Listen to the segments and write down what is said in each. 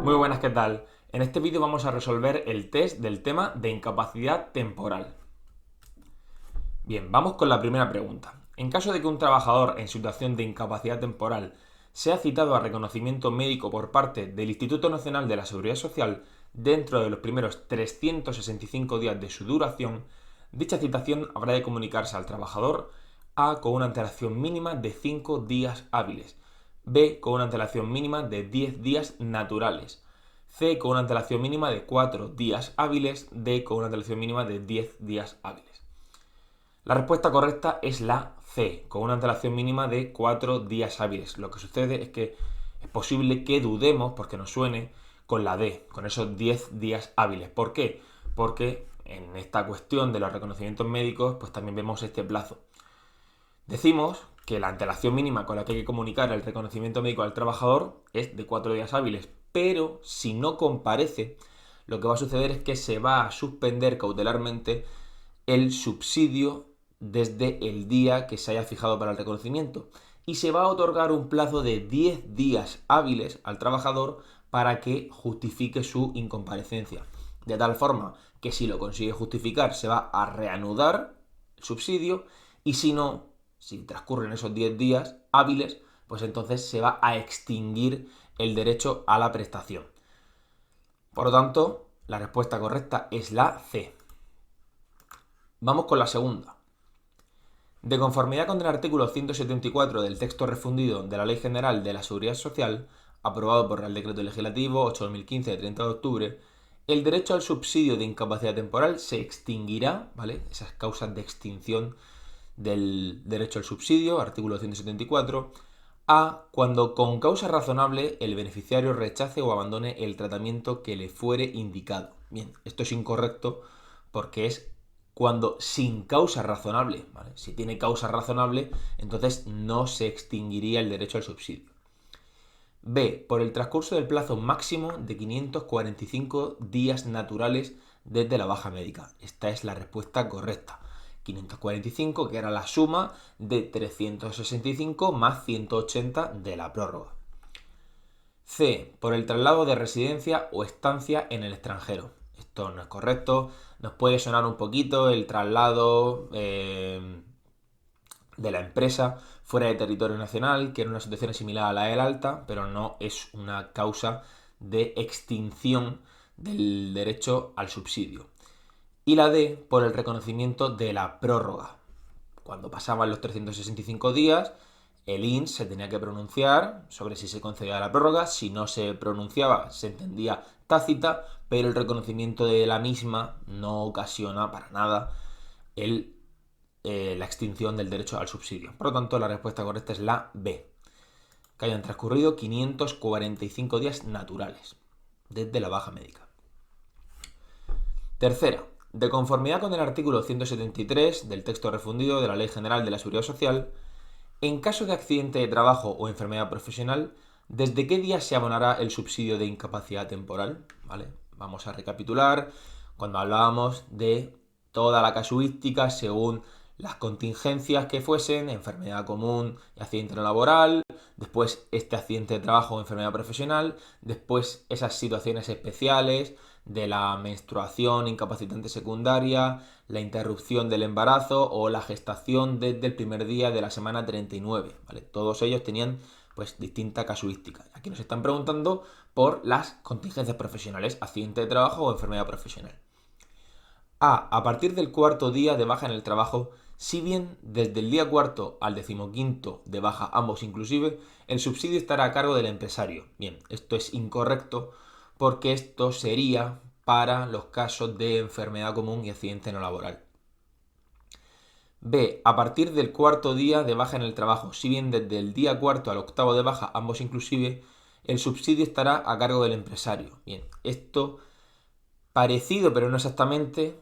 Muy buenas, ¿qué tal? En este vídeo vamos a resolver el test del tema de incapacidad temporal. Bien, vamos con la primera pregunta. En caso de que un trabajador en situación de incapacidad temporal sea citado a reconocimiento médico por parte del Instituto Nacional de la Seguridad Social dentro de los primeros 365 días de su duración, dicha citación habrá de comunicarse al trabajador A con una antelación mínima de 5 días hábiles, B con una antelación mínima de 10 días naturales, C con una antelación mínima de 4 días hábiles, D con una antelación mínima de 10 días hábiles. La respuesta correcta es la C, con una antelación mínima de 4 días hábiles. Lo que sucede es que es posible que dudemos, porque nos suene, con la D, con esos 10 días hábiles. ¿Por qué? Porque en esta cuestión de los reconocimientos médicos, pues también vemos este plazo. Decimos que la antelación mínima con la que hay que comunicar el reconocimiento médico al trabajador es de 4 días hábiles, pero si no comparece, lo que va a suceder es que se va a suspender cautelarmente el subsidio desde el día que se haya fijado para el reconocimiento y se va a otorgar un plazo de 10 días hábiles al trabajador para que justifique su incomparecencia. De tal forma que si lo consigue justificar se va a reanudar el subsidio y si no, si transcurren esos 10 días hábiles, pues entonces se va a extinguir el derecho a la prestación. Por lo tanto, la respuesta correcta es la C. Vamos con la segunda. De conformidad con el artículo 174 del texto refundido de la Ley General de la Seguridad Social, aprobado por el Decreto Legislativo 8/2015 de 30 de octubre, el derecho al subsidio de incapacidad temporal se extinguirá, ¿vale? Esas causas de extinción del derecho al subsidio, artículo 174, a cuando con causa razonable el beneficiario rechace o abandone el tratamiento que le fuere indicado. Bien, esto es incorrecto porque es cuando sin causa razonable, ¿vale? Si tiene causa razonable, entonces no se extinguiría el derecho al subsidio. B. Por el transcurso del plazo máximo de 545 días naturales desde la baja médica. Esta es la respuesta correcta. 545, que era la suma de 365 más 180 de la prórroga. C. Por el traslado de residencia o estancia en el extranjero. Esto no es correcto. Nos puede sonar un poquito el traslado de la empresa fuera de territorio nacional, que era una situación similar a la del alta, pero no es una causa de extinción del derecho al subsidio. Y la D, por el reconocimiento de la prórroga. Cuando pasaban los 365 días, el INS se tenía que pronunciar sobre si se concedía la prórroga. Si no se pronunciaba, se entendía tácita, pero el reconocimiento de la misma no ocasiona para nada la extinción del derecho al subsidio. Por lo tanto, la respuesta correcta es la B. Que hayan transcurrido 545 días naturales desde la baja médica. Tercera, de conformidad con el artículo 173 del texto refundido de la Ley General de la Seguridad Social, en caso de accidente de trabajo o enfermedad profesional, ¿desde qué día se abonará el subsidio de incapacidad temporal? ¿Vale? Vamos a recapitular cuando hablábamos de toda la casuística según las contingencias que fuesen, enfermedad común y accidente no laboral, después este accidente de trabajo o enfermedad profesional, después esas situaciones especiales de la menstruación incapacitante secundaria, la interrupción del embarazo o la gestación desde el primer día de la semana 39, ¿vale? Todos ellos tenían pues distinta casuística. Aquí nos están preguntando por las contingencias profesionales, accidente de trabajo o enfermedad profesional. A partir del cuarto día de baja en el trabajo, si bien desde el día cuarto al decimoquinto de baja, ambos inclusive, el subsidio estará a cargo del empresario. Bien, esto es incorrecto porque esto sería para los casos de enfermedad común y accidente no laboral. B. A partir del cuarto día de baja en el trabajo, si bien desde el día cuarto al octavo de baja, ambos inclusive, el subsidio estará a cargo del empresario. Bien, esto parecido pero no exactamente,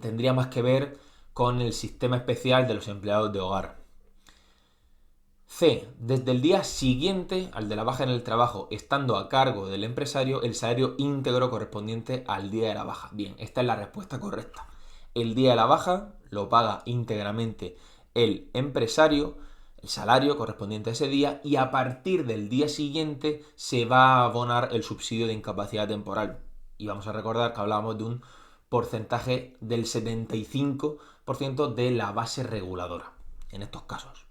tendría más que ver con el sistema especial de los empleados de hogar. C. Desde el día siguiente al de la baja en el trabajo, estando a cargo del empresario, el salario íntegro correspondiente al día de la baja. Bien, esta es la respuesta correcta. El día de la baja lo paga íntegramente el empresario el salario correspondiente a ese día y a partir del día siguiente se va a abonar el subsidio de incapacidad temporal. Y vamos a recordar que hablábamos de un porcentaje del 75% de la base reguladora en estos casos.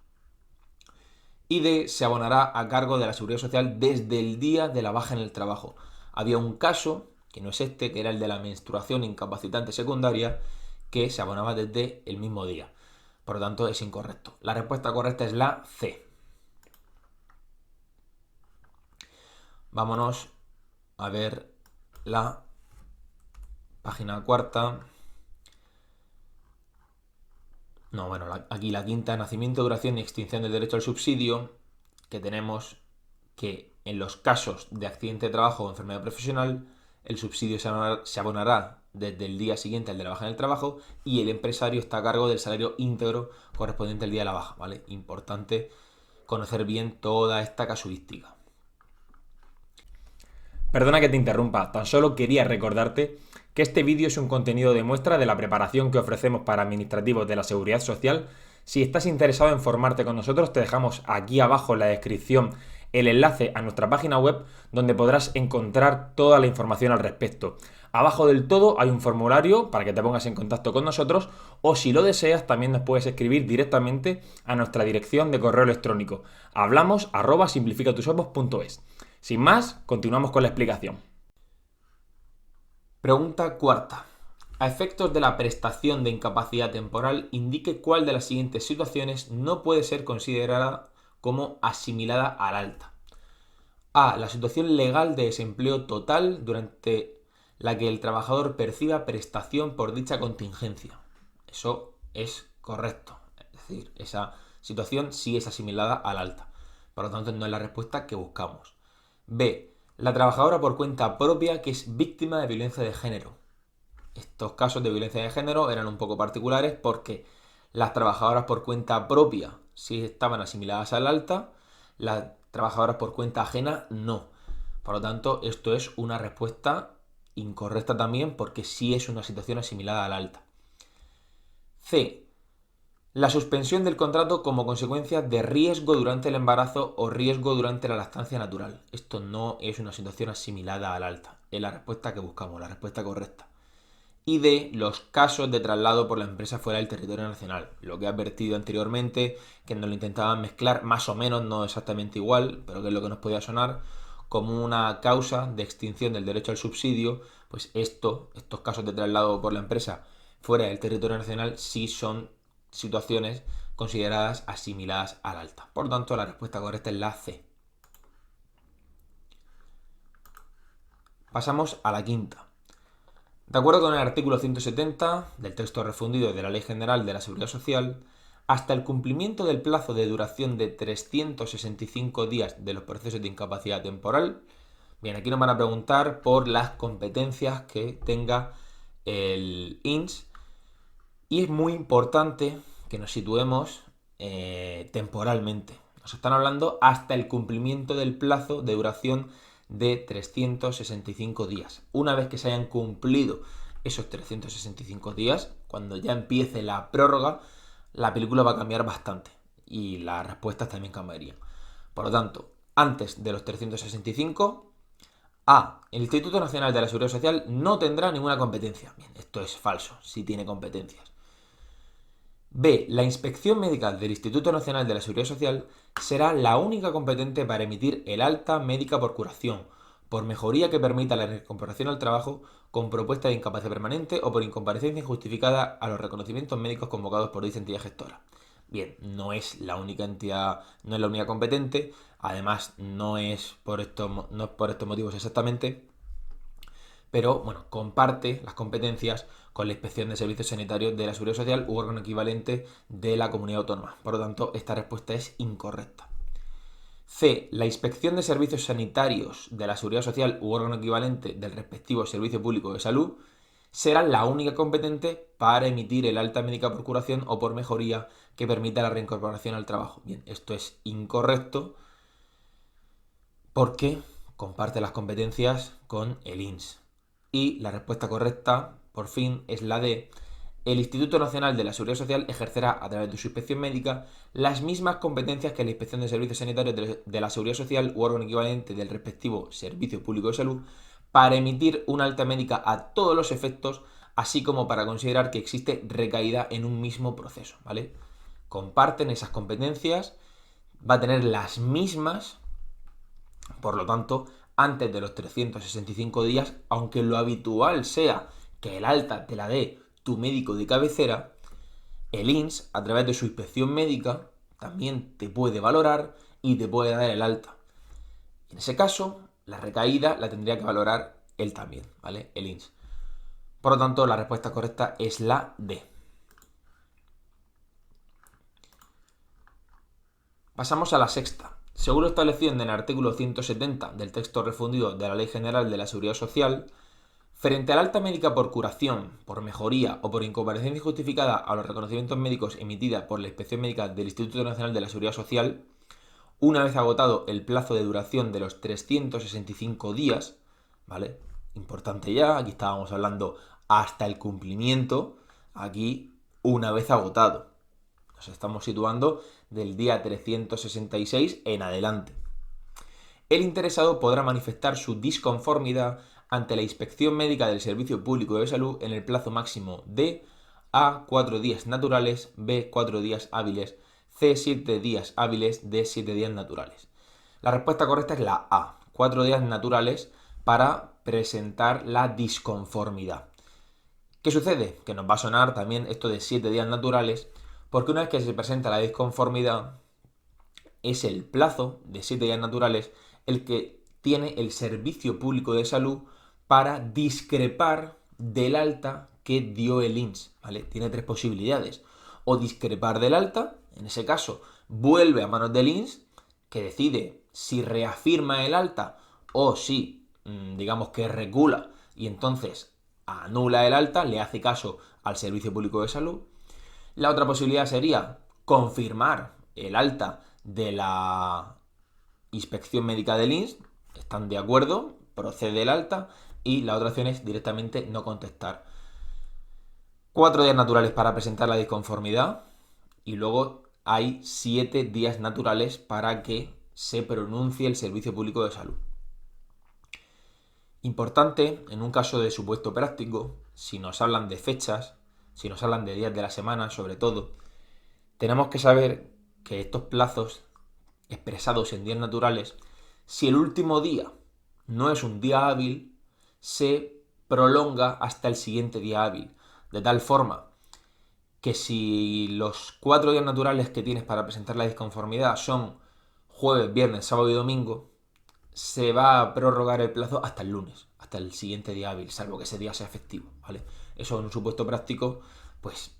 Y se abonará a cargo de la Seguridad Social desde el día de la baja en el trabajo. Había un caso, que no es este, que era el de la menstruación incapacitante secundaria, que se abonaba desde el mismo día. Por lo tanto, es incorrecto. La respuesta correcta es la C. Vámonos a ver la página cuarta. No, bueno, aquí la quinta, nacimiento, duración y extinción del derecho al subsidio, que tenemos que en los casos de accidente de trabajo o enfermedad profesional, el subsidio se abonará desde el día siguiente al de la baja en el trabajo y el empresario está a cargo del salario íntegro correspondiente al día de la baja, ¿vale? Importante conocer bien toda esta casuística. Perdona que te interrumpa, tan solo quería recordarte que este vídeo es un contenido de muestra de la preparación que ofrecemos para administrativos de la Seguridad Social. Si estás interesado en formarte con nosotros, te dejamos aquí abajo en la descripción el enlace a nuestra página web donde podrás encontrar toda la información al respecto. Abajo del todo hay un formulario para que te pongas en contacto con nosotros o si lo deseas también nos puedes escribir directamente a nuestra dirección de correo electrónico hablamos@simplificatusuevos.es. Sin más, continuamos con la explicación. Pregunta cuarta. A efectos de la prestación de incapacidad temporal, indique cuál de las siguientes situaciones no puede ser considerada como asimilada al alta. A. La situación legal de desempleo total durante la que el trabajador perciba prestación por dicha contingencia. Eso es correcto. Es decir, esa situación sí es asimilada al alta. Por lo tanto, no es la respuesta que buscamos. B. La trabajadora por cuenta propia que es víctima de violencia de género. Estos casos de violencia de género eran un poco particulares porque las trabajadoras por cuenta propia sí estaban asimiladas al alta, las trabajadoras por cuenta ajena no. Por lo tanto, esto es una respuesta incorrecta también porque sí es una situación asimilada al alta. C. La suspensión del contrato como consecuencia de riesgo durante el embarazo o riesgo durante la lactancia natural. Esto no es una situación asimilada al alta. Es la respuesta que buscamos, la respuesta correcta. Y D. Los casos de traslado por la empresa fuera del territorio nacional. Lo que he advertido anteriormente, que nos lo intentaban mezclar más o menos, no exactamente igual, pero que es lo que nos podía sonar, como una causa de extinción del derecho al subsidio, pues estos casos de traslado por la empresa fuera del territorio nacional sí son situaciones consideradas asimiladas al alta. Por lo tanto, la respuesta correcta es la C. Pasamos a la quinta. De acuerdo con el artículo 170 del texto refundido de la Ley General de la Seguridad Social, hasta el cumplimiento del plazo de duración de 365 días de los procesos de incapacidad temporal, bien, aquí nos van a preguntar por las competencias que tenga el INS y es muy importante que nos situemos temporalmente. Nos están hablando hasta el cumplimiento del plazo de duración de 365 días. Una vez que se hayan cumplido esos 365 días, cuando ya empiece la prórroga, la película va a cambiar bastante y las respuestas también cambiarían. Por lo tanto, antes de los 365, A. El Instituto Nacional de la Seguridad Social no tendrá ninguna competencia. Bien, esto es falso, sí tiene competencias. B. La inspección médica del Instituto Nacional de la Seguridad Social será la única competente para emitir el alta médica por curación, por mejoría que permita la reincorporación al trabajo con propuesta de incapacidad permanente o por incomparecencia injustificada a los reconocimientos médicos convocados por dicha entidad gestora. Bien, no es la única entidad, no es la única competente, además no es por estos motivos exactamente, pero bueno, comparte las competencias con la Inspección de Servicios Sanitarios de la Seguridad Social u órgano equivalente de la comunidad autónoma. Por lo tanto, esta respuesta es incorrecta. C. La Inspección de Servicios Sanitarios de la Seguridad Social u órgano equivalente del respectivo Servicio Público de Salud será la única competente para emitir el alta médica por curación o por mejoría que permita la reincorporación al trabajo. Bien, esto es incorrecto porque comparte las competencias con el INS. Y la respuesta correcta, por fin, es la D. el Instituto Nacional de la Seguridad Social ejercerá a través de su inspección médica las mismas competencias que la Inspección de Servicios Sanitarios de la Seguridad Social u órgano equivalente del respectivo Servicio Público de Salud para emitir una alta médica a todos los efectos, así como para considerar que existe recaída en un mismo proceso, ¿vale? Comparten esas competencias, va a tener las mismas, por lo tanto, antes de los 365 días, aunque lo habitual sea que el alta te la dé tu médico de cabecera, el INS, a través de su inspección médica, también te puede valorar y te puede dar el alta. En ese caso, la recaída la tendría que valorar él también, ¿vale? El INS. Por lo tanto, la respuesta correcta es la D. Pasamos a la sexta. Según lo establecido en el artículo 170 del texto refundido de la Ley General de la Seguridad Social, frente al alta médica por curación, por mejoría o por incomparecencia injustificada a los reconocimientos médicos emitida por la Inspección Médica del Instituto Nacional de la Seguridad Social, una vez agotado el plazo de duración de los 365 días, ¿vale? Importante ya, aquí estábamos hablando hasta el cumplimiento, aquí una vez agotado. Nos estamos situando del día 366 en adelante. El interesado podrá manifestar su disconformidad ante la inspección médica del Servicio Público de Salud en el plazo máximo de A, 4 días naturales, B, 4 días hábiles, C, 7 días hábiles, D, 7 días naturales. La respuesta correcta es la A, 4 días naturales para presentar la disconformidad. ¿Qué sucede? Que nos va a sonar también esto de 7 días naturales, porque una vez que se presenta la disconformidad, es el plazo de 7 días naturales el que tiene el Servicio Público de Salud para discrepar del alta que dio el INS, ¿vale? Tiene tres posibilidades. O discrepar del alta, en ese caso vuelve a manos del INS, que decide si reafirma el alta o si, digamos que recula y entonces anula el alta, le hace caso al Servicio Público de Salud. La otra posibilidad sería confirmar el alta de la inspección médica del INS, están de acuerdo, procede el alta, y la otra opción es directamente no contestar. 4 días naturales para presentar la disconformidad y luego hay 7 días naturales para que se pronuncie el Servicio Público de Salud. Importante, en un caso de supuesto práctico, si nos hablan de fechas, si nos hablan de días de la semana sobre todo, tenemos que saber que estos plazos expresados en días naturales, si el último día no es un día hábil, se prolonga hasta el siguiente día hábil. De tal forma que si los 4 días naturales que tienes para presentar la disconformidad son jueves, viernes, sábado y domingo, se va a prorrogar el plazo hasta el lunes, hasta el siguiente día hábil, salvo que ese día sea festivo, ¿vale? Eso en un supuesto práctico, pues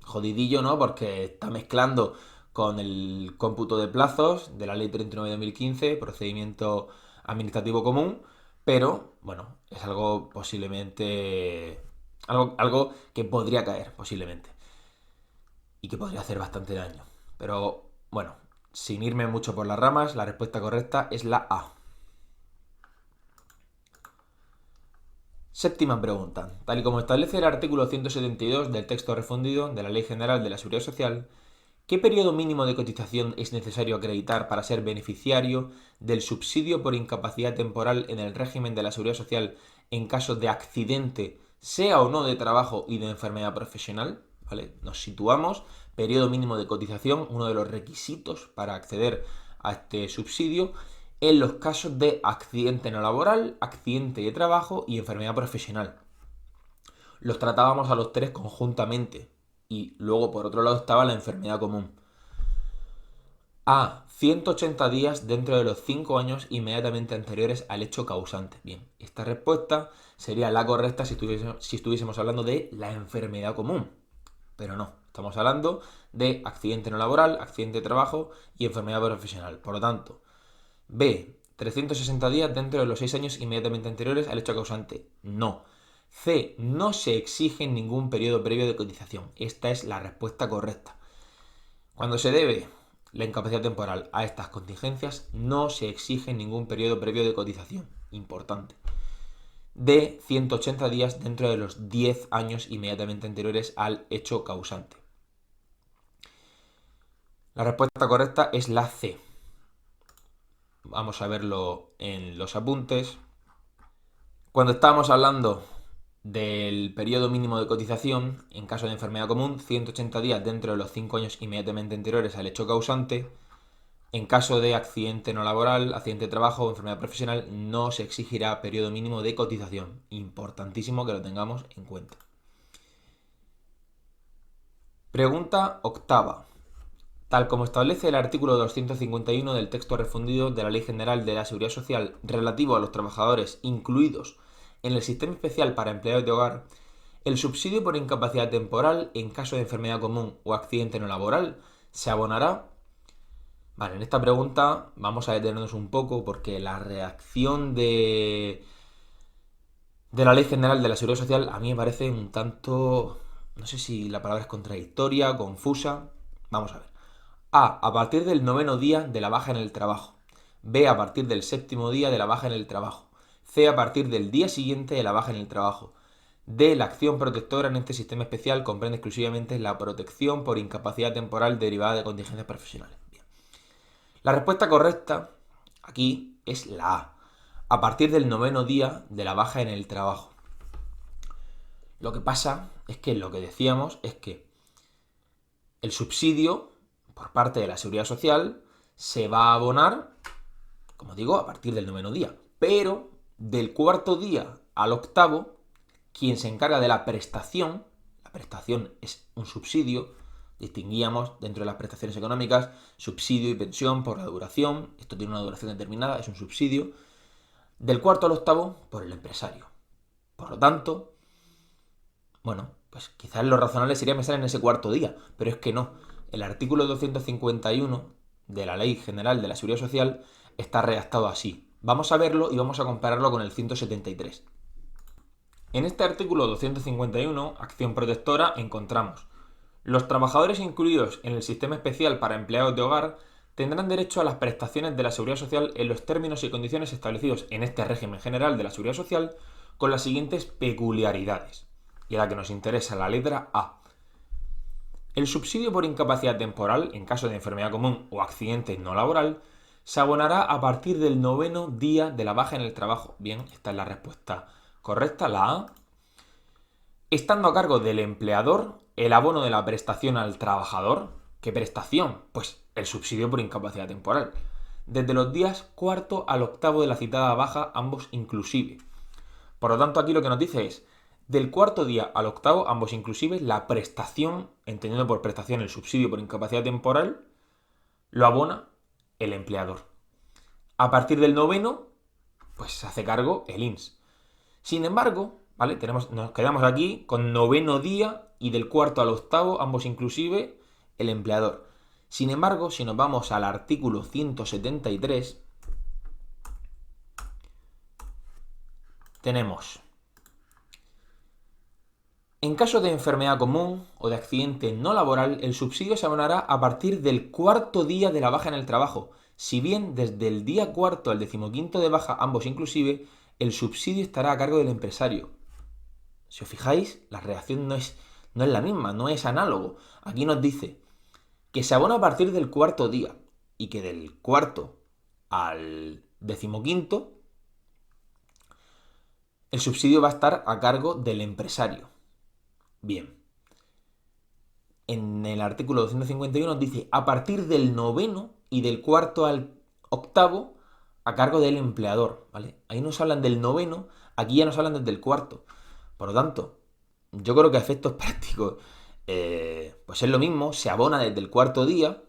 jodidillo, ¿no? Porque está mezclando con el cómputo de plazos de la Ley 39 de 2015, procedimiento administrativo común, pero bueno, es algo posiblemente, algo que podría caer posiblemente y que podría hacer bastante daño. Pero bueno, sin irme mucho por las ramas, la respuesta correcta es la A. Séptima pregunta. Tal y como establece el artículo 172 del texto refundido de la Ley General de la Seguridad Social, ¿qué periodo mínimo de cotización es necesario acreditar para ser beneficiario del subsidio por incapacidad temporal en el régimen de la Seguridad Social en caso de accidente, sea o no de trabajo y de enfermedad profesional? ¿Vale? Nos situamos, periodo mínimo de cotización, uno de los requisitos para acceder a este subsidio, en los casos de accidente no laboral, accidente de trabajo y enfermedad profesional. Los tratábamos a los tres conjuntamente y luego por otro lado estaba la enfermedad común. A. 180 días dentro de los 5 años inmediatamente anteriores al hecho causante. Bien, esta respuesta sería la correcta si estuviésemos hablando de la enfermedad común. Pero no, estamos hablando de accidente no laboral, accidente de trabajo y enfermedad profesional. Por lo tanto, B. 360 días dentro de los 6 años inmediatamente anteriores al hecho causante. No. C. No se exige ningún periodo previo de cotización. Esta es la respuesta correcta. Cuando se debe la incapacidad temporal a estas contingencias, no se exige ningún periodo previo de cotización. Importante. de 180 días dentro de los 10 años inmediatamente anteriores al hecho causante. La respuesta correcta es la C. Vamos a verlo en los apuntes. Cuando estábamos hablando del periodo mínimo de cotización, en caso de enfermedad común, 180 días dentro de los 5 años inmediatamente anteriores al hecho causante. En caso de accidente no laboral, accidente de trabajo o enfermedad profesional, no se exigirá periodo mínimo de cotización. Importantísimo que lo tengamos en cuenta. Pregunta octava. Tal como establece el artículo 251 del texto refundido de la Ley General de la Seguridad Social relativo a los trabajadores incluidos en el sistema especial para empleados de hogar, el subsidio por incapacidad temporal en caso de enfermedad común o accidente no laboral se abonará. Vale, en esta pregunta vamos a detenernos un poco porque la redacción de la Ley General de la Seguridad Social a mí me parece un tanto, no sé si la palabra es contradictoria, confusa. Vamos a ver. A partir del 9º día de la baja en el trabajo. B, a partir del 7º día de la baja en el trabajo. C, a partir del día siguiente de la baja en el trabajo. D, la acción protectora en este sistema especial comprende exclusivamente la protección por incapacidad temporal derivada de contingencias profesionales. Bien. La respuesta correcta aquí es la A. A partir del 9º día de la baja en el trabajo. Lo que pasa es que lo que decíamos es que el subsidio por parte de la Seguridad Social se va a abonar, como digo, a partir del 9º día. Pero del 4º día al 8º, quien se encarga de la prestación es un subsidio, distinguíamos dentro de las prestaciones económicas, subsidio y pensión por la duración, esto tiene una duración determinada, es un subsidio, del 4º al 8º por el empresario. Por lo tanto, bueno, pues quizás lo razonable sería pensar en ese 4º día, pero es que no. El artículo 251 de la Ley General de la Seguridad Social está redactado así. Vamos a verlo y vamos a compararlo con el 173. En este artículo 251, acción protectora, encontramos: los trabajadores incluidos en el sistema especial para empleados de hogar tendrán derecho a las prestaciones de la Seguridad Social en los términos y condiciones establecidos en este régimen general de la Seguridad Social con las siguientes peculiaridades. Y a la que nos interesa, la letra A. El subsidio por incapacidad temporal, en caso de enfermedad común o accidente no laboral, se abonará a partir del 9º día de la baja en el trabajo. Bien, esta es la respuesta correcta, la A. Estando a cargo del empleador el abono de la prestación al trabajador. ¿Qué prestación? Pues el subsidio por incapacidad temporal. Desde los días 4º al 8º de la citada baja, ambos inclusive. Por lo tanto, aquí lo que nos dice es: del 4º día al 8º, ambos inclusive, la prestación, entendiendo por prestación el subsidio por incapacidad temporal, lo abona el empleador. A partir del 9º, pues se hace cargo el INS. Sin embargo, ¿vale? Nos quedamos aquí con 9º día y del 4º al 8º, ambos inclusive, el empleador. Sin embargo, si nos vamos al artículo 173, tenemos: en caso de enfermedad común o de accidente no laboral, el subsidio se abonará a partir del 4º día de la baja en el trabajo. Si bien desde el día 4º al 15º de baja, ambos inclusive, el subsidio estará a cargo del empresario. Si os fijáis, la redacción no es la misma, no es análogo. Aquí nos dice que se abona a partir del 4º día y que del 4º al 15º el subsidio va a estar a cargo del empresario. Bien. En el artículo 251 nos dice a partir del 9º y del 4º al 8º a cargo del empleador, ¿vale? Ahí nos hablan del 9º, aquí ya nos hablan desde el 4º. Por lo tanto, yo creo que a efectos prácticos, pues es lo mismo, se abona desde el 4º día,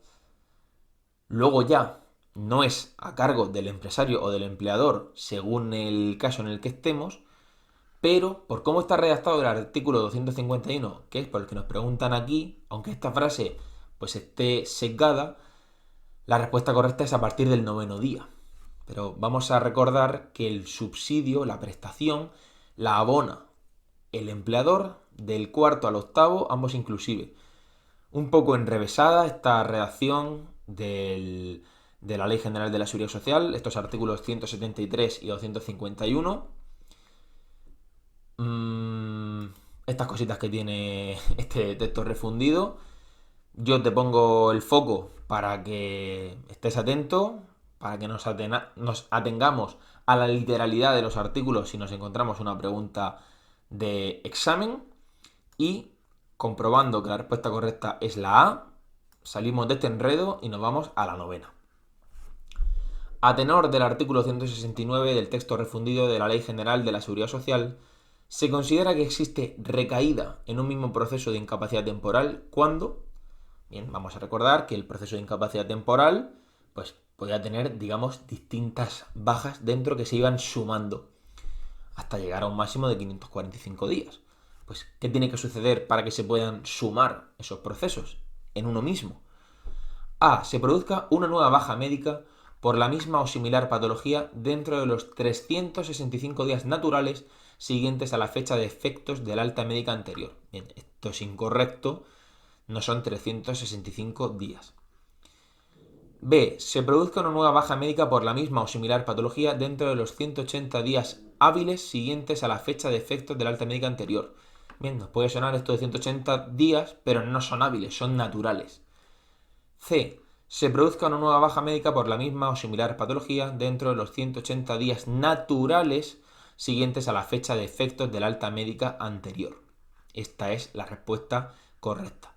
luego ya no es a cargo del empresario o del empleador según el caso en el que estemos, pero por cómo está redactado el artículo 251, que es por el que nos preguntan aquí, aunque esta frase pues esté sesgada, la respuesta correcta es a partir del 9º día. Pero vamos a recordar que el subsidio, la prestación, la abona el empleador del 4º al 8º, ambos inclusive. Un poco enrevesada esta redacción de la Ley General de la Seguridad Social, estos artículos 173 y 251. estas cositas que tiene este texto refundido. Yo te pongo el foco para que estés atento, para que nos atengamos a la literalidad de los artículos si nos encontramos una pregunta de examen, y comprobando que la respuesta correcta es la A, salimos de este enredo y nos vamos a la novena. A tenor del artículo 169 del texto refundido de la Ley General de la Seguridad Social, se considera que existe recaída en un mismo proceso de incapacidad temporal cuando... Bien, vamos a recordar que el proceso de incapacidad temporal pues podía tener, digamos, distintas bajas dentro que se iban sumando hasta llegar a un máximo de 545 días. Pues, ¿qué tiene que suceder para que se puedan sumar esos procesos en uno mismo? A. Se produzca una nueva baja médica por la misma o similar patología dentro de los 365 días naturales siguientes a la fecha de efectos del alta médica anterior. Bien, esto es incorrecto, no son 365 días. B. Se produzca una nueva baja médica por la misma o similar patología dentro de los 180 días hábiles siguientes a la fecha de efectos del alta médica anterior. Bien, nos puede sonar esto de 180 días, pero no son hábiles, son naturales. C. Se produzca una nueva baja médica por la misma o similar patología dentro de los 180 días naturales siguientes a la fecha de efectos del alta médica anterior. Esta es la respuesta correcta.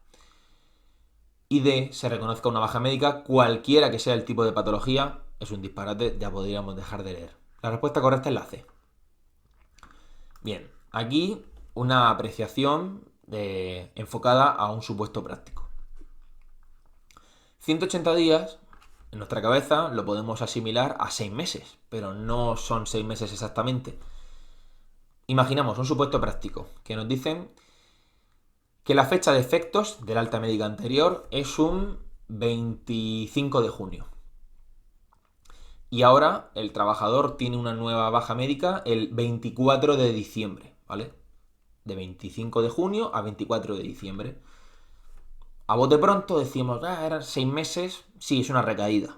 Y D. Se reconozca una baja médica cualquiera que sea el tipo de patología. Es un disparate, ya podríamos dejar de leer. La respuesta correcta es la C. Bien, aquí una apreciación enfocada a un supuesto práctico. 180 días, en nuestra cabeza, lo podemos asimilar a 6 meses, pero no son 6 meses exactamente. Imaginamos un supuesto práctico, que nos dicen que la fecha de efectos del alta médica anterior es un 25 de junio. Y ahora el trabajador tiene una nueva baja médica el 24 de diciembre, ¿vale? De 25 de junio a 24 de diciembre. A bote pronto decimos, eran 6 meses, sí, es una recaída.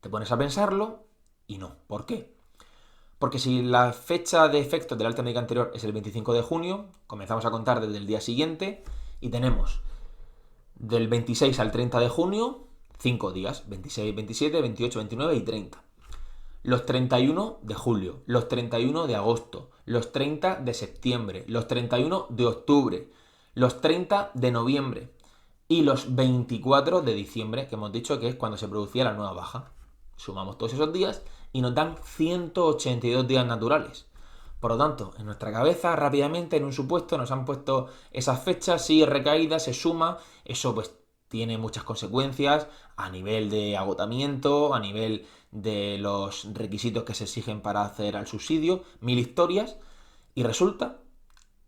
Te pones a pensarlo y no. ¿Por qué? Porque si la fecha de efectos del alta médica anterior es el 25 de junio, comenzamos a contar desde el día siguiente y tenemos del 26 al 30 de junio 5 días, 26, 27, 28, 29 y 30. Los 31 de julio, los 31 de agosto, los 30 de septiembre, los 31 de octubre, los 30 de noviembre y los 24 de diciembre, que hemos dicho que es cuando se producía la nueva baja. Sumamos todos esos días y nos dan 182 días naturales. Por lo tanto, en nuestra cabeza, rápidamente, en un supuesto, nos han puesto esas fechas, sí, recaída, se suma, eso pues tiene muchas consecuencias a nivel de agotamiento, a nivel de los requisitos que se exigen para acceder al subsidio, 1000 historias, y resulta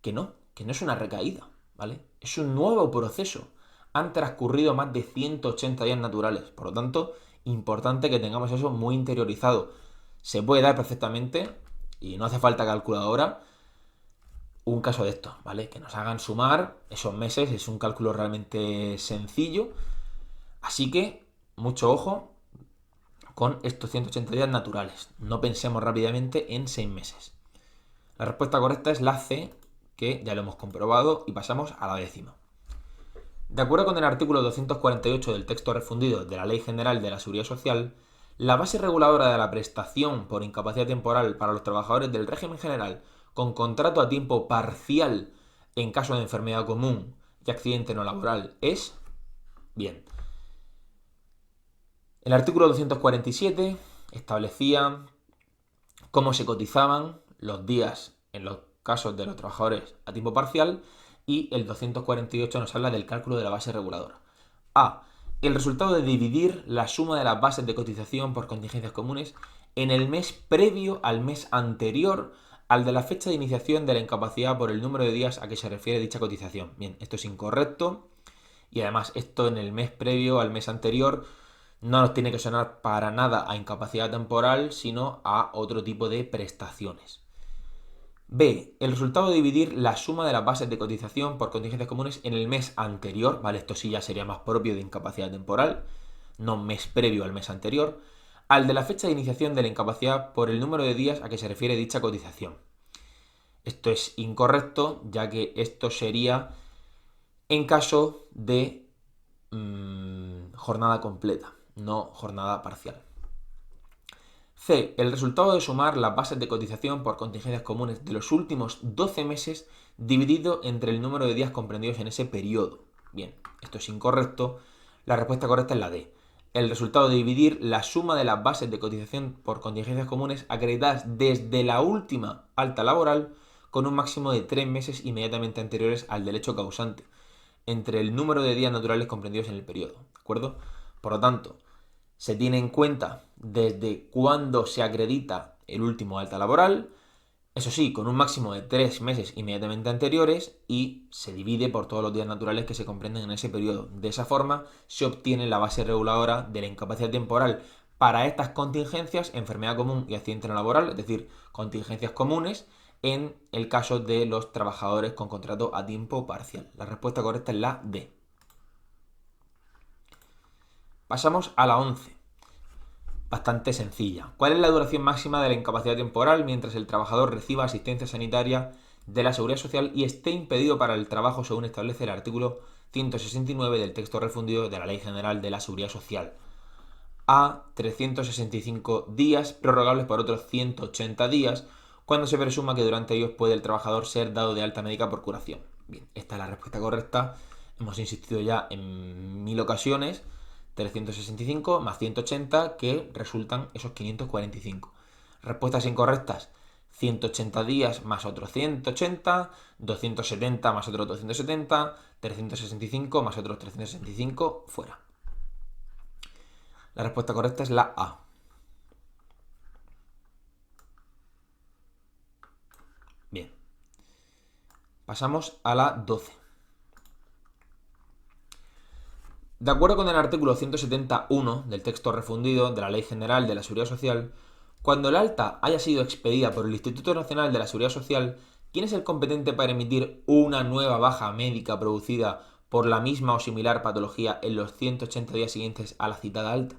que no es una recaída, ¿vale? Es un nuevo proceso. Han transcurrido más de 180 días naturales, por lo tanto, importante que tengamos eso muy interiorizado. Se puede dar perfectamente, y no hace falta calculadora, un caso de esto, ¿vale? Que nos hagan sumar esos meses, es un cálculo realmente sencillo. Así que, mucho ojo con estos 180 días naturales. No pensemos rápidamente en 6 meses. La respuesta correcta es la C, que ya lo hemos comprobado, y pasamos a la décima. De acuerdo con el artículo 248 del texto refundido de la Ley General de la Seguridad Social, la base reguladora de la prestación por incapacidad temporal para los trabajadores del régimen general con contrato a tiempo parcial en caso de enfermedad común y accidente no laboral es... Bien. El artículo 247 establecía cómo se cotizaban los días en los casos de los trabajadores a tiempo parcial, y el 248 nos habla del cálculo de la base reguladora. A. El resultado de dividir la suma de las bases de cotización por contingencias comunes en el mes previo al mes anterior al de la fecha de iniciación de la incapacidad por el número de días a que se refiere dicha cotización. Bien, esto es incorrecto, y además esto en el mes previo al mes anterior no nos tiene que sonar para nada a incapacidad temporal, sino a otro tipo de prestaciones. B. El resultado de dividir la suma de las bases de cotización por contingencias comunes en el mes anterior, ¿vale? Esto sí ya sería más propio de incapacidad temporal, no mes previo al mes anterior, al de la fecha de iniciación de la incapacidad por el número de días a que se refiere dicha cotización. Esto es incorrecto, ya que esto sería en caso de jornada completa, no jornada parcial. C. El resultado de sumar las bases de cotización por contingencias comunes de los últimos 12 meses dividido entre el número de días comprendidos en ese periodo. Bien, esto es incorrecto. La respuesta correcta es la D. El resultado de dividir la suma de las bases de cotización por contingencias comunes acreditadas desde la última alta laboral con un máximo de 3 meses inmediatamente anteriores al del hecho causante, entre el número de días naturales comprendidos en el periodo. ¿De acuerdo? Por lo tanto, se tiene en cuenta desde cuándo se acredita el último alta laboral, eso sí, con un máximo de 3 meses inmediatamente anteriores, y se divide por todos los días naturales que se comprenden en ese periodo. De esa forma se obtiene la base reguladora de la incapacidad temporal para estas contingencias, enfermedad común y accidente no laboral, es decir, contingencias comunes, en el caso de los trabajadores con contrato a tiempo parcial. La respuesta correcta es la D. Pasamos a la 11. Bastante sencilla. ¿Cuál es la duración máxima de la incapacidad temporal mientras el trabajador reciba asistencia sanitaria de la Seguridad Social y esté impedido para el trabajo según establece el artículo 169 del texto refundido de la Ley General de la Seguridad Social? A. 365 días, prorrogables por otros 180 días, cuando se presuma que durante ellos puede el trabajador ser dado de alta médica por curación. Bien, esta es la respuesta correcta. Hemos insistido ya en 1000 ocasiones. 365 más 180, que resultan esos 545. Respuestas incorrectas: 180 días más otros 180, 270 más otros 270, 365 más otros 365, fuera. La respuesta correcta es la A. Bien. Pasamos a la 12. De acuerdo con el artículo 171 del texto refundido de la Ley General de la Seguridad Social, cuando el alta haya sido expedida por el Instituto Nacional de la Seguridad Social, ¿quién es el competente para emitir una nueva baja médica producida por la misma o similar patología en los 180 días siguientes a la citada alta?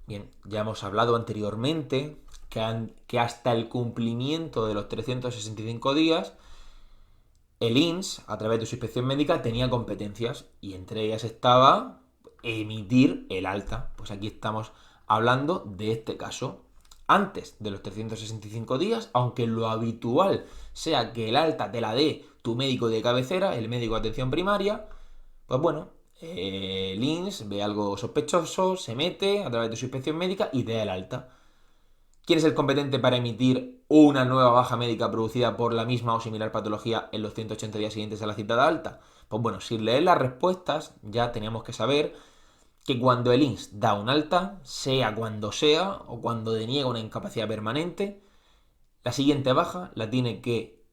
Bien, ya hemos hablado anteriormente que hasta el cumplimiento de los 365 días, el INS, a través de su inspección médica, tenía competencias y entre ellas estaba emitir el alta. Pues aquí estamos hablando de este caso. Antes de los 365 días, aunque lo habitual sea que el alta te la dé tu médico de cabecera, el médico de atención primaria, pues bueno, el INS ve algo sospechoso, se mete a través de su inspección médica y te da el alta. ¿Quién es el competente para emitir una nueva baja médica producida por la misma o similar patología en los 180 días siguientes a la citada alta? Pues bueno, sin leer las respuestas ya teníamos que saber que cuando el INS da un alta, sea cuando sea o cuando deniega una incapacidad permanente, la siguiente baja la tiene que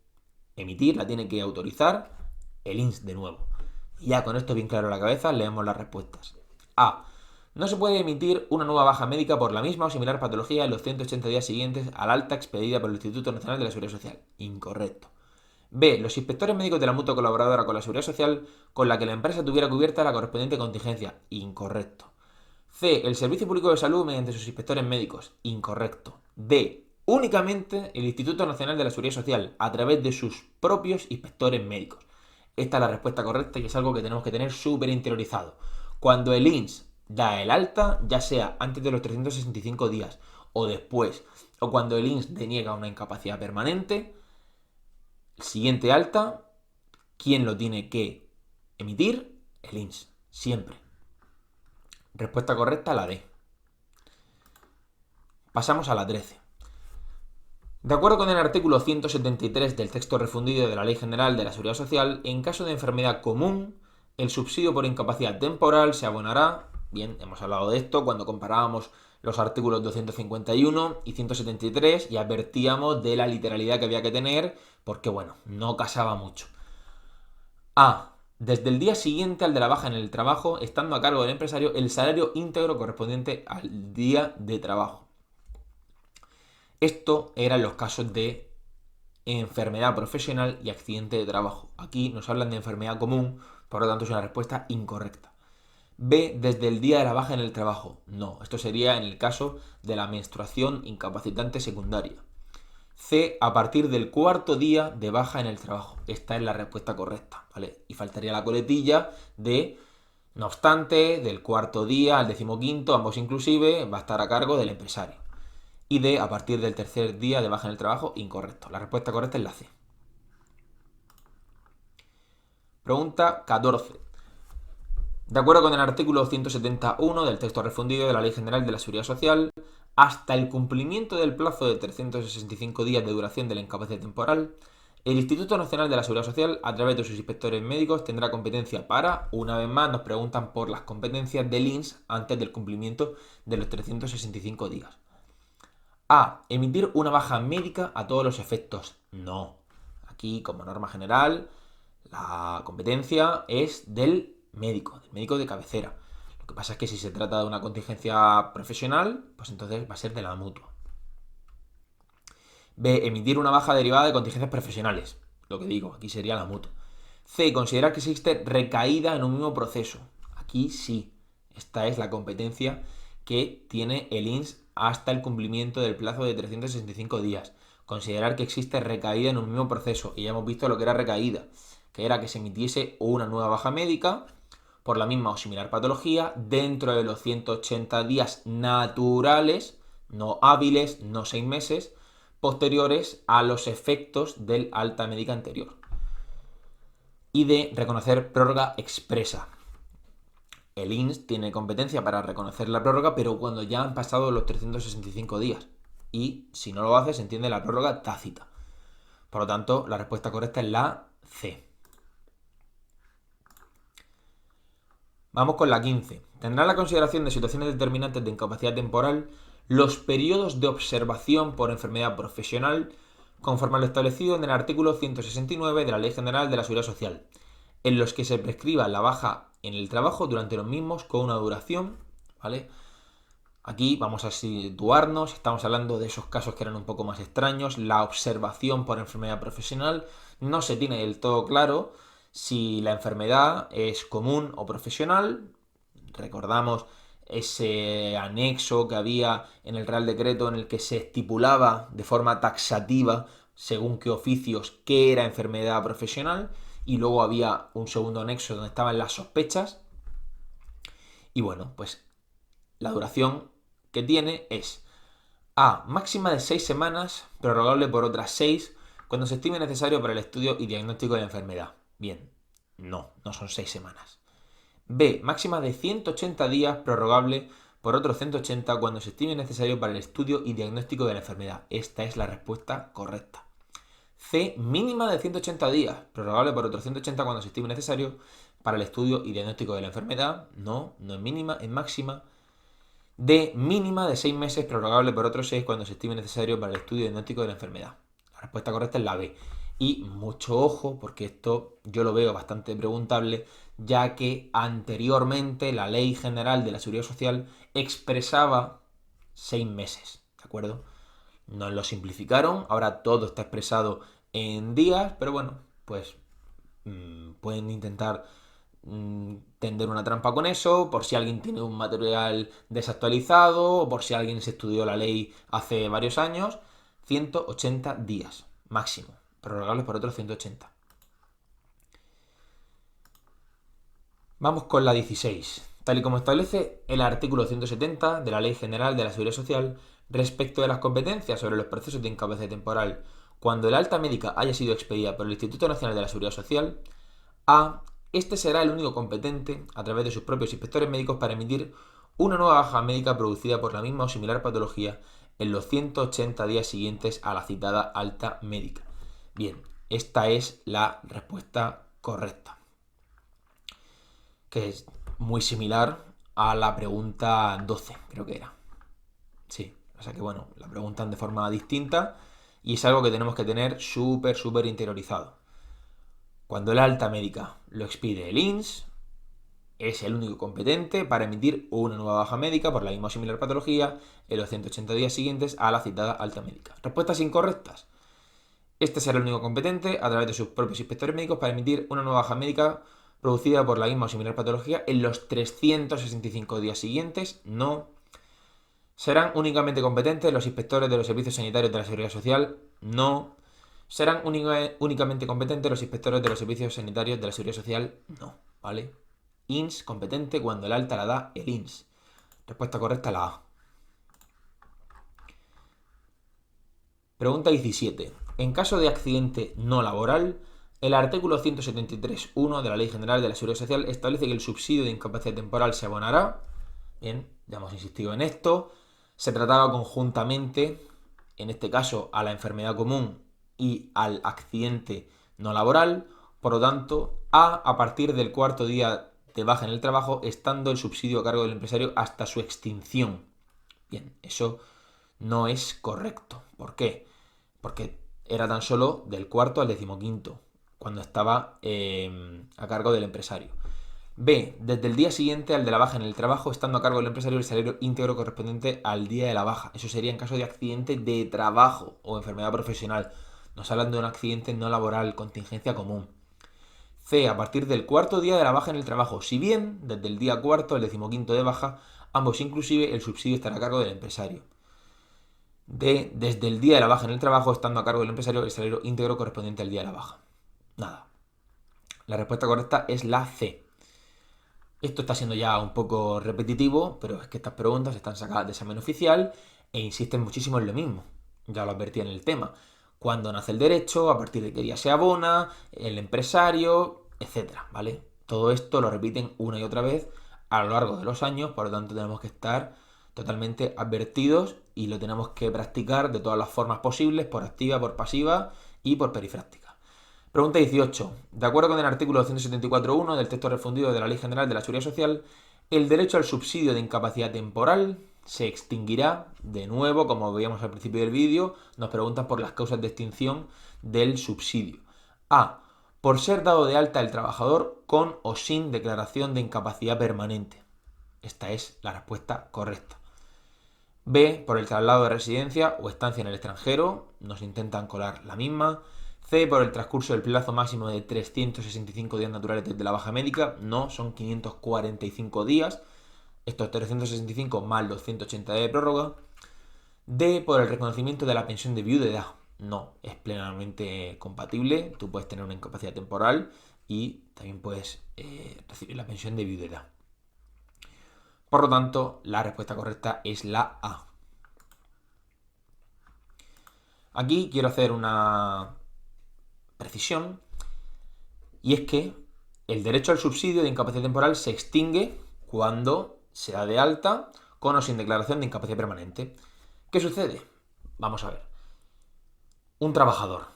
emitir, la tiene que autorizar el INS de nuevo. Y ya con esto bien claro en la cabeza, leemos las respuestas. A. No se puede emitir una nueva baja médica por la misma o similar patología en los 180 días siguientes al alta expedida por el Instituto Nacional de la Seguridad Social. Incorrecto. B. Los inspectores médicos de la mutua colaboradora con la Seguridad Social con la que la empresa tuviera cubierta la correspondiente contingencia. Incorrecto. C. El Servicio Público de Salud mediante sus inspectores médicos. Incorrecto. D. Únicamente el Instituto Nacional de la Seguridad Social a través de sus propios inspectores médicos. Esta es la respuesta correcta y es algo que tenemos que tener súper interiorizado. Cuando el INS da el alta, ya sea antes de los 365 días o después, o cuando el INS deniega una incapacidad permanente, el siguiente alta, ¿quién lo tiene que emitir? El INS, siempre. Respuesta correcta, la D. Pasamos a la 13. De acuerdo con el artículo 173 del texto refundido de la Ley General de la Seguridad Social, en caso de enfermedad común, el subsidio por incapacidad temporal se abonará. Bien, hemos hablado de esto cuando comparábamos los artículos 251 y 173 y advertíamos de la literalidad que había que tener porque, bueno, no casaba mucho. A. Desde el día siguiente al de la baja en el trabajo, estando a cargo del empresario el salario íntegro correspondiente al día de trabajo. Esto eran los casos de enfermedad profesional y accidente de trabajo. Aquí nos hablan de enfermedad común, por lo tanto es una respuesta incorrecta. B. Desde el día de la baja en el trabajo. No, esto sería en el caso de la menstruación incapacitante secundaria. C, a partir del cuarto día de baja en el trabajo. Esta es la respuesta correcta, ¿vale? Y faltaría la coletilla de, no obstante, del cuarto día al 15º, ambos inclusive, va a estar a cargo del empresario. Y D, a partir del tercer día de baja en el trabajo, incorrecto. La respuesta correcta es la C. Pregunta 14. De acuerdo con el artículo 171 del texto refundido de la Ley General de la Seguridad Social, hasta el cumplimiento del plazo de 365 días de duración de la incapacidad temporal, el Instituto Nacional de la Seguridad Social, a través de sus inspectores médicos, tendrá competencia para, una vez más, nos preguntan por las competencias del INS antes del cumplimiento de los 365 días. A. Emitir una baja médica a todos los efectos. No. Aquí, como norma general, la competencia es del médico de cabecera. Lo que pasa es que si se trata de una contingencia profesional, pues entonces va a ser de la mutua. B. Emitir una baja derivada de contingencias profesionales. Lo que digo, aquí sería la mutua. C. Considerar que existe recaída en un mismo proceso. Aquí sí. Esta es la competencia que tiene el INS hasta el cumplimiento del plazo de 365 días. Considerar que existe recaída en un mismo proceso. Y ya hemos visto lo que era recaída, que era que se emitiese una nueva baja médica por la misma o similar patología dentro de los 180 días naturales, no hábiles, no 6 meses, posteriores a los efectos del alta médica anterior. Y de reconocer prórroga expresa. El INS tiene competencia para reconocer la prórroga, pero cuando ya han pasado los 365 días. Y si no lo hace, se entiende la prórroga tácita. Por lo tanto, la respuesta correcta es la C. Vamos con la 15. Tendrá la consideración de situaciones determinantes de incapacidad temporal los periodos de observación por enfermedad profesional conforme a lo establecido en el artículo 169 de la Ley General de la Seguridad Social, en los que se prescriba la baja en el trabajo durante los mismos con una duración, ¿vale? Aquí vamos a situarnos, estamos hablando de esos casos que eran un poco más extraños, la observación por enfermedad profesional, no se tiene del todo claro si la enfermedad es común o profesional. Recordamos ese anexo que había en el Real Decreto en el que se estipulaba de forma taxativa, según qué oficios, qué era enfermedad profesional, y luego había un segundo anexo donde estaban las sospechas. Y bueno, pues la duración que tiene es A. Máxima de 6 semanas, prorrogable por otras 6, cuando se estime necesario para el estudio y diagnóstico de la enfermedad. Bien, no son 6 semanas. B. Máxima de 180 días, prorrogable por otros 180 cuando se estime necesario para el estudio y diagnóstico de la enfermedad. Esta es la respuesta correcta. C. Mínima de 180 días, prorrogable por otros 180 cuando se estime necesario para el estudio y diagnóstico de la enfermedad. No es mínima, es máxima. D. Mínima de 6 meses, prorrogable por otros 6 cuando se estime necesario para el estudio y diagnóstico de la enfermedad. La respuesta correcta es la B. Y mucho ojo, porque esto yo lo veo bastante preguntable, ya que anteriormente la Ley General de la Seguridad Social expresaba 6 meses, ¿de acuerdo? Nos lo simplificaron, ahora todo está expresado en días, pero bueno, pues pueden intentar tender una trampa con eso, por si alguien tiene un material desactualizado, o por si alguien se estudió la ley hace varios años. 180 días máximo, prorrogables por otros 180. Vamos con la 16. Tal y como establece el artículo 170 de la Ley General de la Seguridad Social, respecto de las competencias sobre los procesos de incapacidad temporal, cuando el alta médica haya sido expedida por el Instituto Nacional de la Seguridad Social, A. Este será el único competente, a través de sus propios inspectores médicos, para emitir una nueva baja médica producida por la misma o similar patología en los 180 días siguientes a la citada alta médica. Bien, esta es la respuesta correcta, que es muy similar a la pregunta 12, creo que era. Sí, o sea que bueno, la preguntan de forma distinta y es algo que tenemos que tener súper interiorizado. Cuando el alta médica lo expide el INS, es el único competente para emitir una nueva baja médica por la misma o similar patología en los 180 días siguientes a la citada alta médica. Respuestas incorrectas. Este será el único competente, a través de sus propios inspectores médicos, para emitir una nueva baja médica producida por la misma o similar patología en los 365 días siguientes. No. Serán únicamente competentes los inspectores de los servicios sanitarios de la Seguridad Social No. ¿Serán únicamente competentes los inspectores de los servicios sanitarios de la Seguridad Social? No, ¿vale? INS competente cuando el alta la da el INS. Respuesta correcta la A. Pregunta 17. En caso de accidente no laboral, el artículo 173.1 de la Ley General de la Seguridad Social establece que el subsidio de incapacidad temporal se abonará. Bien, ya hemos insistido en esto. Se trataba conjuntamente, en este caso, a la enfermedad común y al accidente no laboral. Por lo tanto, a partir del cuarto día de baja en el trabajo, estando el subsidio a cargo del empresario hasta su extinción. Bien, eso no es correcto. ¿Por qué? Porque era tan solo del cuarto al decimoquinto, cuando estaba a cargo del empresario. B. Desde el día siguiente al de la baja en el trabajo, estando a cargo del empresario el salario íntegro correspondiente al día de la baja. Eso sería en caso de accidente de trabajo o enfermedad profesional. Nos hablan de un accidente no laboral, contingencia común. C. A partir del cuarto día de la baja en el trabajo. Si bien, desde el día cuarto al decimoquinto de baja, ambos inclusive, el subsidio estará a cargo del empresario. D. Desde el día de la baja en el trabajo, estando a cargo del empresario el salario íntegro correspondiente al día de la baja. Nada. La respuesta correcta es la C. Esto está siendo ya un poco repetitivo, pero es que estas preguntas están sacadas de examen oficial e insisten muchísimo en lo mismo. Ya lo advertí en el tema. Cuándo nace el derecho, a partir de qué día se abona, el empresario, etcétera, ¿vale? Todo esto lo repiten una y otra vez a lo largo de los años, por lo tanto tenemos que estar totalmente advertidos y lo tenemos que practicar de todas las formas posibles, por activa, por pasiva y por perifráctica. Pregunta 18. De acuerdo con el artículo 174.1 del texto refundido de la Ley General de la Seguridad Social, el derecho al subsidio de incapacidad temporal se extinguirá. De nuevo, como veíamos al principio del vídeo, nos preguntan por las causas de extinción del subsidio. A. Por ser dado de alta el trabajador con o sin declaración de incapacidad permanente. Esta es la respuesta correcta. B. Por el traslado de residencia o estancia en el extranjero. Nos intentan colar la misma. C. Por el transcurso del plazo máximo de 365 días naturales desde la baja médica. No, son 545 días. Estos 365 más los 180 de prórroga. D. Por el reconocimiento de la pensión de viudedad. No, es plenamente compatible. Tú puedes tener una incapacidad temporal y también puedes recibir la pensión de viudedad. Por lo tanto, la respuesta correcta es la A. Aquí quiero hacer una precisión, y es que el derecho al subsidio de incapacidad temporal se extingue cuando se da de alta con o sin declaración de incapacidad permanente. ¿Qué sucede? Vamos a ver. Un trabajador,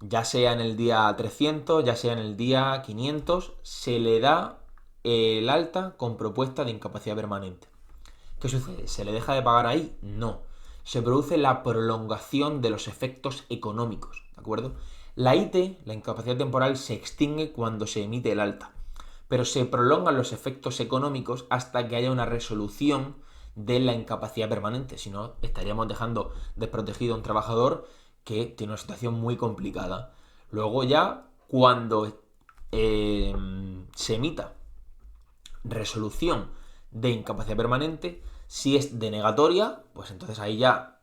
ya sea en el día 300, ya sea en el día 500, se le da el alta con propuesta de incapacidad permanente. ¿Qué sucede? ¿Se le deja de pagar ahí? No. Se produce la prolongación de los efectos económicos, ¿de acuerdo? La IT, la incapacidad temporal, se extingue cuando se emite el alta, pero se prolongan los efectos económicos hasta que haya una resolución de la incapacidad permanente. Si no, estaríamos dejando desprotegido a un trabajador que tiene una situación muy complicada. Luego ya, cuando se emita resolución de incapacidad permanente, si es denegatoria, pues entonces ahí ya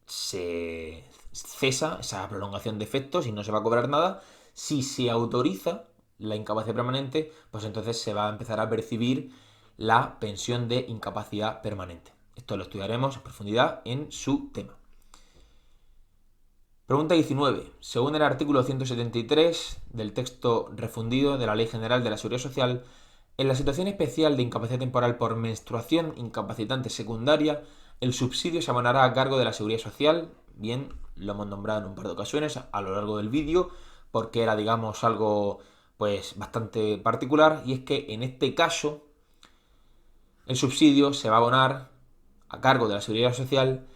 se cesa esa prolongación de efectos y no se va a cobrar nada. Si se autoriza la incapacidad permanente, pues entonces se va a empezar a percibir la pensión de incapacidad permanente. Esto lo estudiaremos en profundidad en su tema. Pregunta 19. Según el artículo 173 del texto refundido de la Ley General de la Seguridad Social, en la situación especial de incapacidad temporal por menstruación incapacitante secundaria, el subsidio se abonará a cargo de la Seguridad Social. Bien, lo hemos nombrado en un par de ocasiones a lo largo del vídeo, porque era, digamos, algo pues bastante particular, y es que en este caso el subsidio se va a abonar a cargo de la Seguridad Social.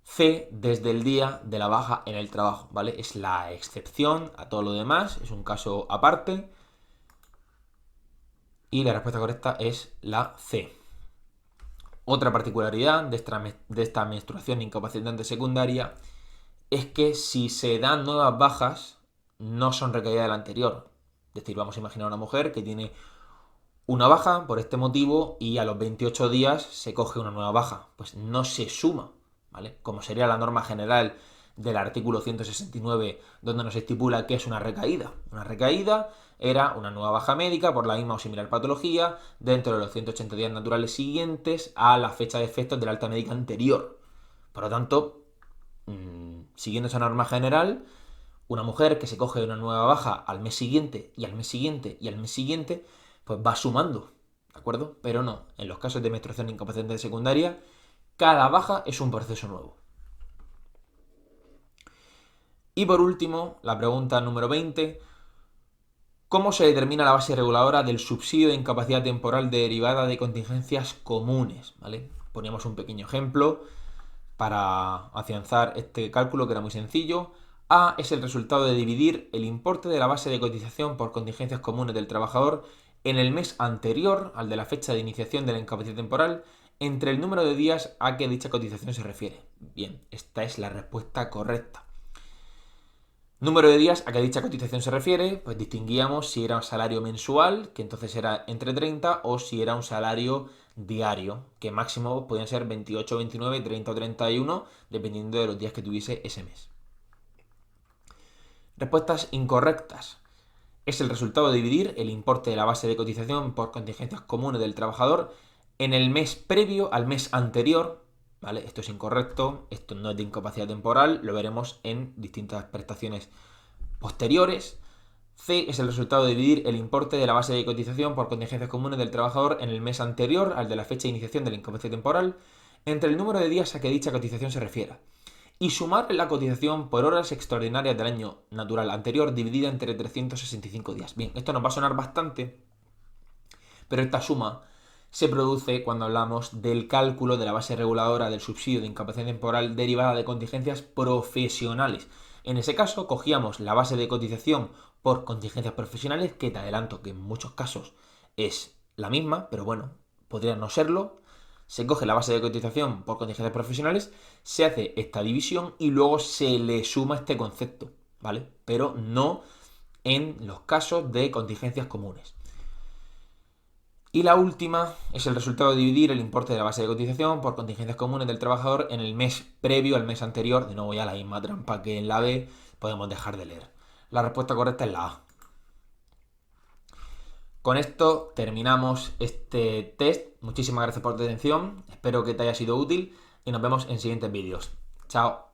C, desde el día de la baja en el trabajo, ¿vale? Es la excepción a todo lo demás, es un caso aparte. Y la respuesta correcta es la C. Otra particularidad de esta menstruación incapacitante secundaria es que si se dan nuevas bajas, no son recaídas de la anterior. Es decir, vamos a imaginar una mujer que tiene una baja por este motivo y a los 28 días se coge una nueva baja. Pues no se suma, ¿vale? Como sería la norma general del artículo 169, donde nos estipula qué es una recaída. Una recaída era una nueva baja médica por la misma o similar patología dentro de los 180 días naturales siguientes a la fecha de efectos del alta médica anterior. Por lo tanto, siguiendo esa norma general, una mujer que se coge una nueva baja al mes siguiente y al mes siguiente y al mes siguiente, pues va sumando, ¿de acuerdo? Pero no, en los casos de menstruación incapacitante secundaria, cada baja es un proceso nuevo. Y por último, la pregunta número 20. ¿Cómo se determina la base reguladora del subsidio de incapacidad temporal derivada de contingencias comunes? ¿Vale? Poníamos un pequeño ejemplo para afianzar este cálculo, que era muy sencillo. A es el resultado de dividir el importe de la base de cotización por contingencias comunes del trabajador en el mes anterior al de la fecha de iniciación de la incapacidad temporal entre el número de días a que dicha cotización se refiere. Bien, esta es la respuesta correcta. Número de días a que dicha cotización se refiere, pues distinguíamos si era un salario mensual, que entonces era entre 30, o si era un salario diario, que máximo podían ser 28, 29, 30 o 31, dependiendo de los días que tuviese ese mes. Respuestas incorrectas. Es el resultado de dividir el importe de la base de cotización por contingencias comunes del trabajador en el mes previo al mes anterior. ¿Vale? Esto es incorrecto, esto no es de incapacidad temporal, lo veremos en distintas prestaciones posteriores. C es el resultado de dividir el importe de la base de cotización por contingencias comunes del trabajador en el mes anterior al de la fecha de iniciación de la incapacidad temporal entre el número de días a que dicha cotización se refiera y sumar la cotización por horas extraordinarias del año natural anterior dividida entre 365 días. Bien, esto nos va a sonar bastante, pero esta suma se produce cuando hablamos del cálculo de la base reguladora del subsidio de incapacidad temporal derivada de contingencias profesionales. En ese caso, cogíamos la base de cotización por contingencias profesionales, que te adelanto que en muchos casos es la misma, pero bueno, podría no serlo. Se coge la base de cotización por contingencias profesionales, se hace esta división y luego se le suma este concepto, ¿vale? Pero no en los casos de contingencias comunes. Y la última es el resultado de dividir el importe de la base de cotización por contingencias comunes del trabajador en el mes previo al mes anterior. De nuevo ya la misma trampa que en la B, podemos dejar de leer. La respuesta correcta es la A. Con esto terminamos este test. Muchísimas gracias por tu atención. Espero que te haya sido útil y nos vemos en siguientes vídeos. Chao.